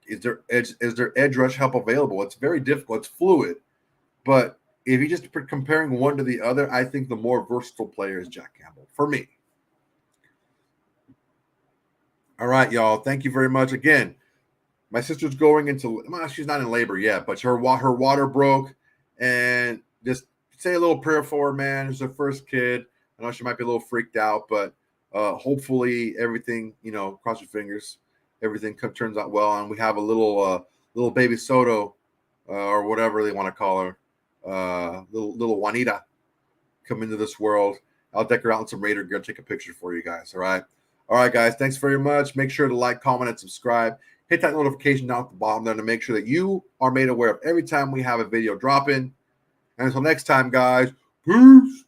Is there edge rush help available? It's very difficult. It's fluid. But if you just comparing one to the other, I think the more versatile player is Jack Campbell for me. All right, y'all. Thank you very much. Again, my sister's going into, well, she's not in labor yet, but her water broke. And just say a little prayer for her, man. It's her first kid. I know she might be a little freaked out, but hopefully everything, cross your fingers, everything turns out well. And we have a little baby Soto or whatever they want to call her. Little Juanita come into this world. I'll deck her out in some Raider gear, take a picture for you guys. All right, guys. Thanks very much. Make sure to like, comment, and subscribe. Hit that notification down at the bottom there to make sure that you are made aware of every time we have a video dropping. And until next time, guys, peace.